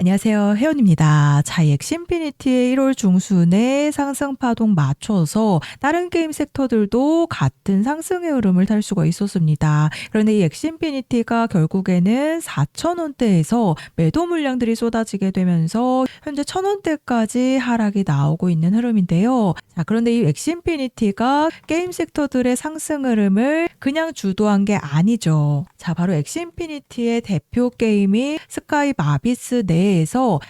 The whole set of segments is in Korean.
안녕하세요. 혜원입니다. 자, 엑신피니티의 1월 중순에 상승 파동 맞춰서 다른 게임 섹터들도 같은 상승의 흐름을 탈 수가 있었습니다. 그런데 이 엑신피니티가 결국에는 4,000원대에서 매도 물량들이 쏟아지게 되면서 현재 1,000원대까지 하락이 나오고 있는 흐름인데요. 자, 그런데 이 엑신피니티가 게임 섹터들의 상승 흐름을 그냥 주도한 게 아니죠. 자, 바로 엑신피니티의 대표 게임이 스카이 마비스 내에서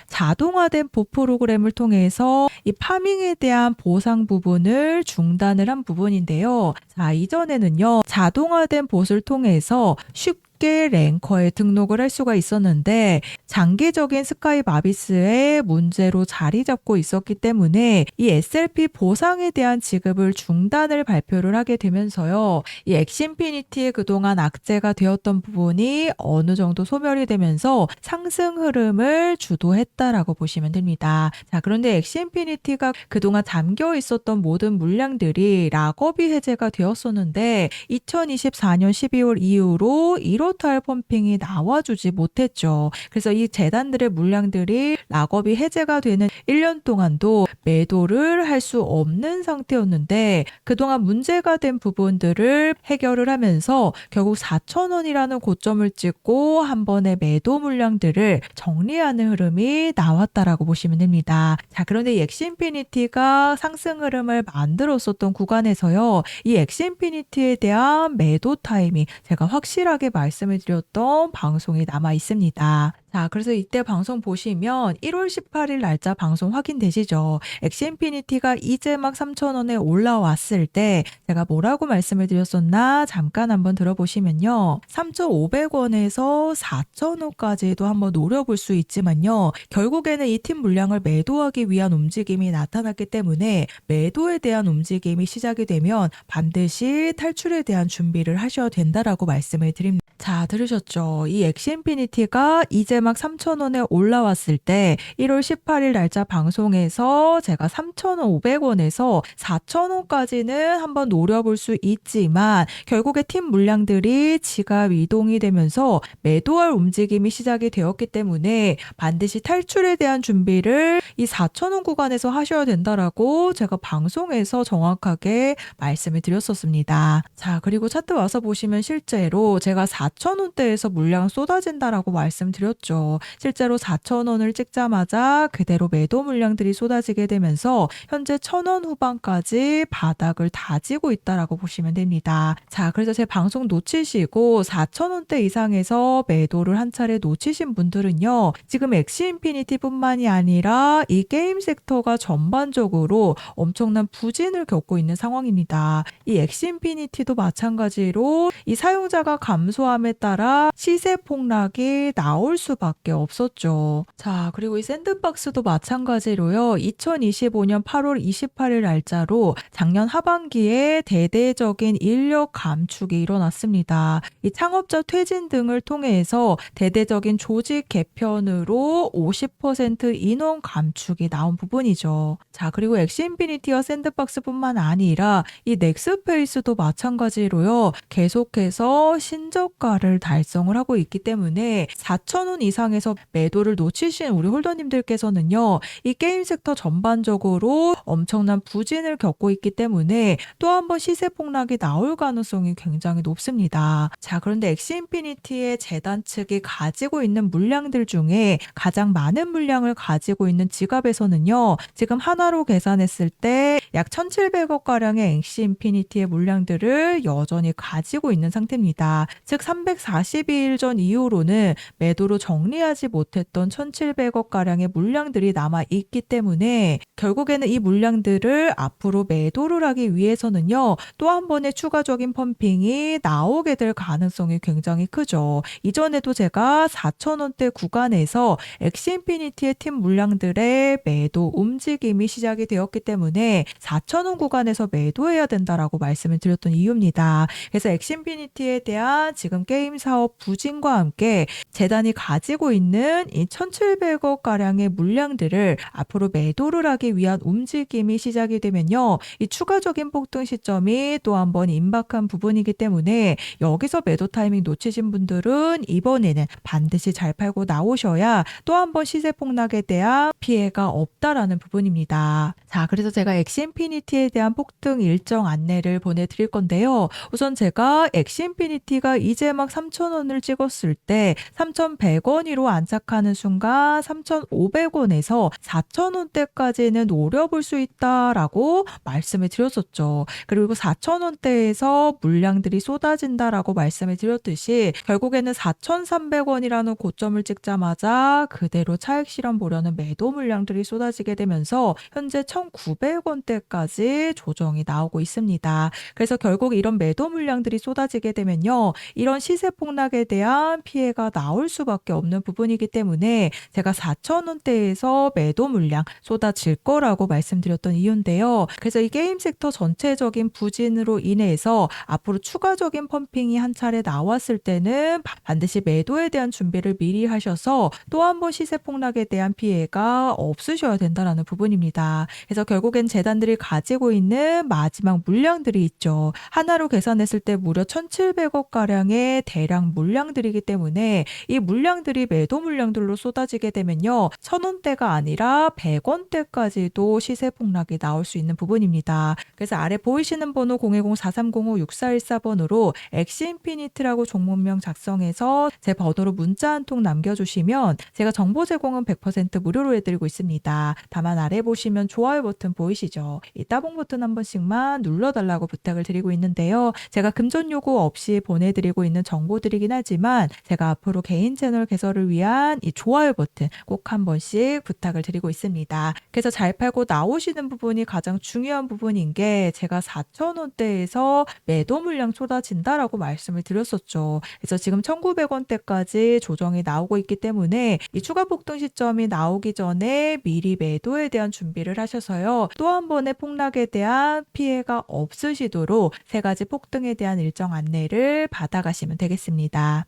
자동화된 보 프로그램을 통해서 이 파밍에 대한 보상 부분을 중단을 한 부분인데요. 자, 이전에는요, 자동화된 봇을 통해서 쉽게 랭커에 등록을 할 수가 있었는데 장기적인 스카이 마비스의 문제로 자리 잡고 있었기 때문에 이 SLP 보상에 대한 지급을 중단을 발표를 하게 되면서요. 이 엑신피니티의 그동안 악재가 되었던 부분이 어느 정도 소멸이 되면서 상승 흐름을 주도했다라고 보시면 됩니다. 자, 그런데 엑신피니티가 그동안 잠겨 있었던 모든 물량들이 락업이 해제가 되었었는데 2024년 12월 이후로 1호탈 펌핑이 나와주지 못했죠. 그래서 이 재단들의 물량들이 락업이 해제가 되는 1년 동안도 매도를 할 수 없는 상태였는데 그동안 문제가 된 부분들을 해결을 하면서 결국 4,000원이라는 고점을 찍고 한 번에 매도 물량들을 정리하는 흐름이 나왔다라고 보시면 됩니다. 자, 그런데 이 엑신피니티가 상승 흐름을 만들었었던 구간에서요. 이 엑신피니티에 대한 매도 타이밍 제가 확실하게 말씀을 드렸던 방송이 남아 있습니다. 자, 그래서 이때 방송 보시면 1월 18일 날짜 방송 확인되시죠? 엑신피니티가 이제 막 3,000원에 올라왔을 때 제가 뭐라고 말씀을 드렸었나 잠깐 한번 들어보시면요. 3,500원에서 4,000원까지도 한번 노려볼 수 있지만요. 결국에는 이 팀 물량을 매도하기 위한 움직임이 나타났기 때문에 매도에 대한 움직임이 시작이 되면 반드시 탈출에 대한 준비를 하셔야 된다라고 말씀을 드립니다. 자, 들으셨죠? 이 엑신피니티가 이제 막 3,000원에 올라왔을 때 1월 18일 날짜 방송에서 제가 3,500원에서 4,000원까지는 한번 노려볼 수 있지만 결국에 팀 물량들이 지갑 이동이 되면서 매도할 움직임이 시작이 되었기 때문에 반드시 탈출에 대한 준비를 이 4,000원 구간에서 하셔야 된다라고 제가 방송에서 정확하게 말씀을 드렸었습니다. 자, 그리고 차트 와서 보시면 실제로 제가 4,000원대에서 물량 쏟아진다라고 말씀드렸죠. 실제로 4,000원을 찍자마자 그대로 매도 물량들이 쏟아지게 되면서 현재 1,000원 후반까지 바닥을 다지고 있다라고 보시면 됩니다. 자, 그래서 제 방송 놓치시고 4,000원대 이상에서 매도를 한 차례 놓치신 분들은요. 지금 엑시인피니티뿐만이 아니라 이 게임 섹터가 전반적으로 엄청난 부진을 겪고 있는 상황입니다. 이 엑시인피니티도 마찬가지로 이 사용자가 감소함에 따라 시세 폭락이 나올 수밖에 없었죠. 자, 그리고 이 샌드박스도 마찬가지로요. 2025년 8월 28일 날짜로 작년 하반기에 대대적인 인력 감축이 일어났습니다. 이 창업자 퇴진 등을 통해서 대대적인 조직 개편으로 50% 인원 감축이 나온 부분이죠. 자, 그리고 엑시인피니티와 샌드박스뿐만 아니라 이 넥스페이스도 마찬가지로요. 계속해서 신저가를 달성을 하고 있기 때문에 4,000원 이상에서 매도를 놓치신 우리 홀더님들께서는요. 이 게임 섹터 전반적으로 엄청난 부진을 겪고 있기 때문에 또 한 번 시세 폭락이 나올 가능성이 굉장히 높습니다. 자, 그런데 엑시인피니티의 재단 측이 가지고 있는 물량들 중에 가장 많은 물량을 가지고 있는 지갑에서는요. 지금 하나로 계산했을 때 약 1,700억가량의 엑시인피니티의 물량들을 여전히 가지고 있는 상태입니다. 즉 342일 전 이후로는 매도로 정리하지 못했던 1,700억가량의 물량들이 남아있기 때문에 결국에는 이 물량들을 앞으로 매도를 하기 위해서는요. 또 한 번의 추가적인 펌핑이 나오게 될 가능성이 굉장히 크죠. 이전에도 제가 4,000원대 구간에서 엑시인피니티의 팀 물량들의 매도 움직임이 시작이 되었기 때문에 4,000원 구간에서 매도해야 된다라고 말씀을 드렸던 이유입니다. 그래서 엑시인피니티에 대한 지금 게임 사업 부진과 함께 재단이 가지고 가지고 있는 이 1,700억 가량의 물량들을 앞으로 매도를 하기 위한 움직임이 시작이 되면요. 이 추가적인 폭등 시점이 또 한 번 임박한 부분이기 때문에 여기서 매도 타이밍 놓치신 분들은 이번에는 반드시 잘 팔고 나오셔야 또 한 번 시세 폭락에 대한 피해가 없다라는 부분입니다. 자, 그래서 제가 엑시인피니티에 대한 폭등 일정 안내를 보내드릴 건데요. 우선 제가 엑시인피니티가 이제 막 3,000원을 찍었을 때 3,100원으로 안착하는 순간 3,500원에서 4,000원대까지는 노려볼 수 있다라고 말씀을 드렸었죠. 그리고 4,000원대에서 물량들이 쏟아진다라고 말씀을 드렸듯이 결국에는 4,300원이라는 고점을 찍자마자 그대로 차익 실현 보려는 매도 물량들이 쏟아지게 되면서 현재 1,900원대까지 조정이 나오고 있습니다. 그래서 결국 이런 매도 물량들이 쏟아지게 되면요. 이런 시세 폭락에 대한 피해가 나올 수밖에 없는 부분이기 때문에 제가 4,000원대에서 매도 물량 쏟아질 거라고 말씀드렸던 이유인데요. 그래서 이 게임 섹터 전체적인 부진으로 인해서 앞으로 추가적인 펌핑이 한 차례 나왔을 때는 반드시 매도에 대한 준비를 미리 하셔서 또 한 번 시세 폭락에 대한 피해가 없으셔야 된다는 부분입니다. 그래서 결국엔 재단들이 가지고 있는 마지막 물량들이 있죠. 하나로 계산했을 때 무려 1,700억 가량의 대량 물량들이기 때문에 이 물량들이 매도 물량들로 쏟아지게 되면요. 1,000원대가 아니라 100원대까지도 시세 폭락이 나올 수 있는 부분입니다. 그래서 아래 보이시는 번호 010-4305-6414번으로 엑시인피니티라고 종목명 작성해서 제 번호로 문자 한 통 남겨주시면 제가 정보 제공은 100% 무료로 해드리고 있습니다. 다만 아래 보시면 좋아요 버튼 보이시죠? 이 따봉 버튼 한 번씩만 눌러달라고 부탁을 드리고 있는데요. 제가 금전 요구 없이 보내드리고 있는 정보들이긴 하지만 제가 앞으로 개인 채널 개설을 위한 이 좋아요 버튼 꼭 한 번씩 부탁을 드리고 있습니다. 그래서 잘 팔고 나오시는 부분이 가장 중요한 부분인 게 제가 4,000원대에서 매도 물량 쏟아진다라고 말씀을 드렸었죠. 그래서 지금 1,900원대까지 조정이 나오고 있기 때문에 이 추가 폭등 시점이 나오기 전에 미리 매도에 대한 준비를 하셔서요. 또 한 번의 폭락에 대한 피해가 없으시도록 세 가지 폭등에 대한 일정 안내를 받아가시면 되겠습니다.